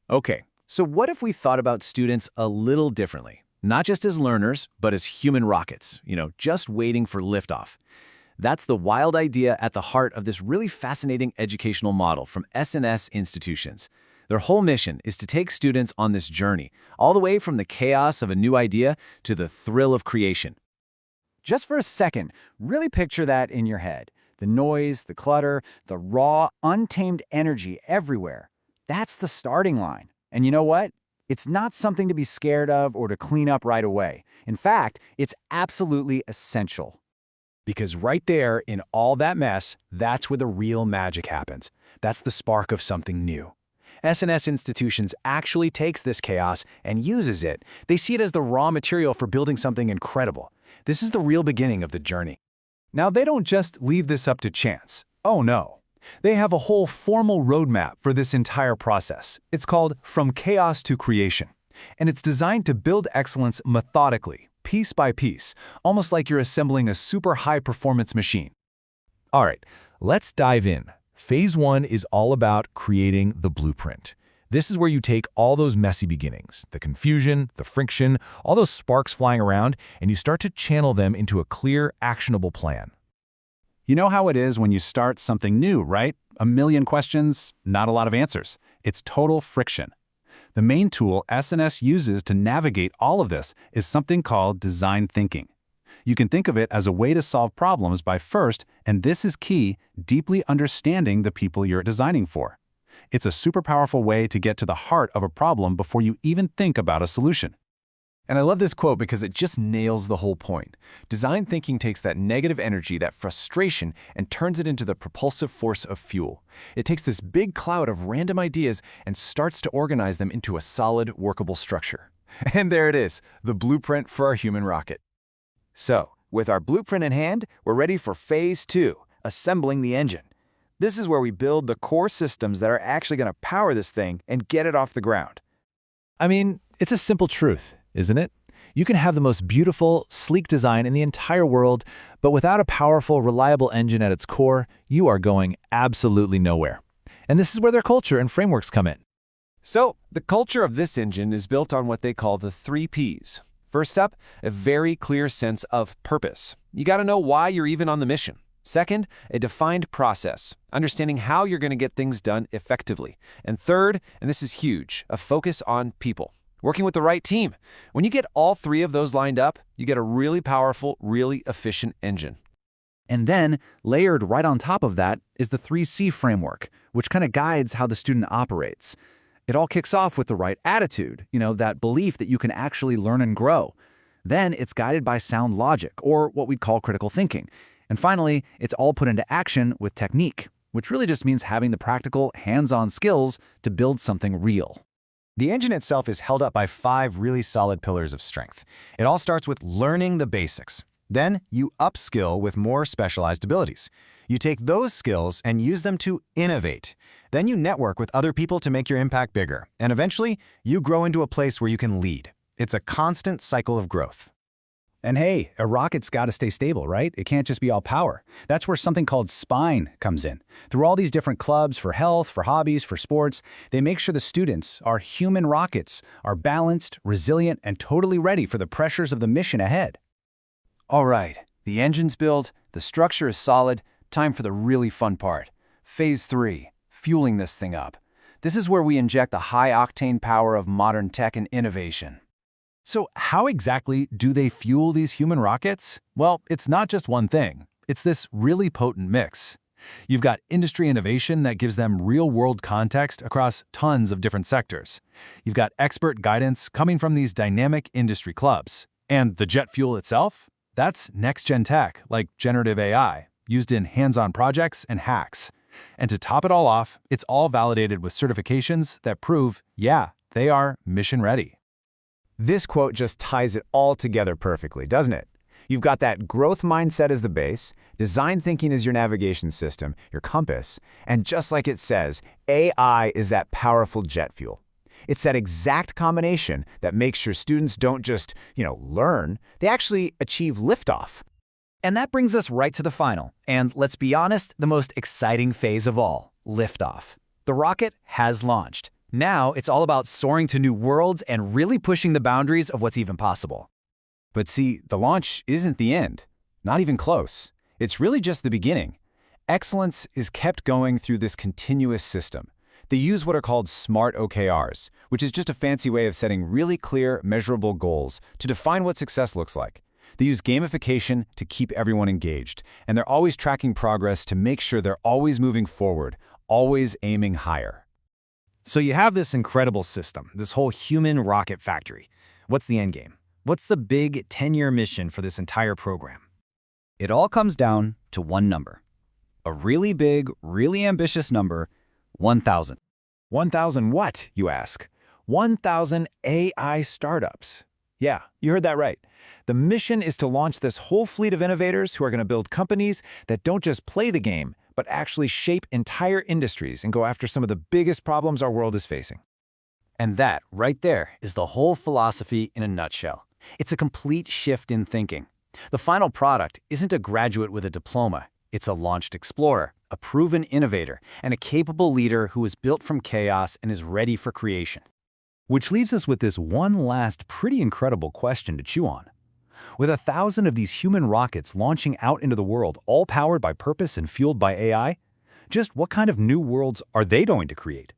Okay, so what if we thought about students a little differently? Not just as learners, but as human rockets, just waiting for liftoff. That's the wild idea at the heart of this really fascinating educational model from SNS Institutions. Their whole mission is to take students on this journey, all the way from the chaos of a new idea to the thrill of creation. Just for a second, really picture that in your head. The noise, the clutter, the raw, untamed energy everywhere. That's the starting line. And you know what? It's not something to be scared of or to clean up right away. In fact, it's absolutely essential. Because right there, in all that mess, that's where the real magic happens. That's the spark of something new. SNS Institutions actually takes this chaos and uses it. They see it as the raw material for building something incredible. This is the real beginning of the journey. Now, they don't just leave this up to chance. Oh no. They have a whole formal roadmap for this entire process. It's called From Chaos to Creation. And it's designed to build excellence methodically, piece by piece, almost like you're assembling a super high-performance machine. All right, let's dive in. Phase 1 is all about creating the blueprint. This is where you take all those messy beginnings, the confusion, the friction, all those sparks flying around, and you start to channel them into a clear, actionable plan. You know how it is when you start something new, right? A million questions, not a lot of answers. It's total friction. The main tool SNS uses to navigate all of this is something called design thinking. You can think of it as a way to solve problems by first, and this is key, deeply understanding the people you're designing for. It's a super powerful way to get to the heart of a problem before you even think about a solution. And I love this quote because it just nails the whole point. Design thinking takes that negative energy, that frustration, and turns it into the propulsive force of fuel. It takes this big cloud of random ideas and starts to organize them into a solid, workable structure. And there it is, the blueprint for our human rocket. So, with our blueprint in hand, we're ready for Phase 2, assembling the engine. This is where we build the core systems that are actually going to power this thing and get it off the ground. I mean, it's a simple truth, isn't it? You can have the most beautiful, sleek design in the entire world, but without a powerful, reliable engine at its core, you are going absolutely nowhere. And this is where their culture and frameworks come in. So, the culture of this engine is built on what they call the 3 Ps. First up, a very clear sense of purpose. You got to know why you're even on the mission. Second, a defined process, understanding how you're going to get things done effectively. And third, and this is huge, a focus on people. Working with the right team. When you get all 3 of those lined up, you get a really powerful, really efficient engine. And then, layered right on top of that, is the 3C framework, which kind of guides how the student operates. It all kicks off with the right attitude, that belief that you can actually learn and grow. Then it's guided by sound logic, or what we'd call critical thinking. And finally, it's all put into action with technique, which really just means having the practical, hands-on skills to build something real. The engine itself is held up by 5 really solid pillars of strength. It all starts with learning the basics. Then you upskill with more specialized abilities. You take those skills and use them to innovate. Then you network with other people to make your impact bigger. And eventually, you grow into a place where you can lead. It's a constant cycle of growth. And hey, a rocket's got to stay stable, right? It can't just be all power. That's where something called spine comes in. Through all these different clubs for health, for hobbies, for sports, they make sure the students, our human rockets, are balanced, resilient, and totally ready for the pressures of the mission ahead. All right, the engine's built, the structure is solid, time for the really fun part. Phase 3, fueling this thing up. This is where we inject the high-octane power of modern tech and innovation. So how exactly do they fuel these human rockets? Well, it's not just one thing. It's this really potent mix. You've got industry innovation that gives them real-world context across tons of different sectors. You've got expert guidance coming from these dynamic industry clubs. And the jet fuel itself? That's next-gen tech, like generative AI, used in hands-on projects and hacks. And to top it all off, it's all validated with certifications that prove, yeah, they are mission-ready. This quote just ties it all together perfectly, doesn't it? You've got that growth mindset as the base, design thinking is your navigation system, your compass, and just like it says, AI is that powerful jet fuel. It's that exact combination that makes sure students don't just, learn, they actually achieve liftoff. And that brings us right to the final, and let's be honest, the most exciting phase of all, liftoff. The rocket has launched. Now it's all about soaring to new worlds and really pushing the boundaries of what's even possible. But see, the launch isn't the end. Not even close. It's really just the beginning. Excellence is kept going through this continuous system. They use what are called SMART OKRs, which is just a fancy way of setting really clear, measurable goals to define what success looks like. They use gamification to keep everyone engaged, and they're always tracking progress to make sure they're always moving forward, always aiming higher. So you have this incredible system, this whole human rocket factory. What's the end game? What's the big 10-year mission for this entire program? It all comes down to one number. A really big, really ambitious number, 1,000. 1,000 what, you ask? 1,000 AI startups. Yeah, you heard that right. The mission is to launch this whole fleet of innovators who are going to build companies that don't just play the game, but actually shape entire industries and go after some of the biggest problems our world is facing. And that, right there, is the whole philosophy in a nutshell. It's a complete shift in thinking. The final product isn't a graduate with a diploma. It's a launched explorer, a proven innovator, and a capable leader who is built from chaos and is ready for creation. Which leaves us with this one last pretty incredible question to chew on. With 1,000 of these human rockets launching out into the world, all powered by purpose and fueled by AI, just what kind of new worlds are they going to create?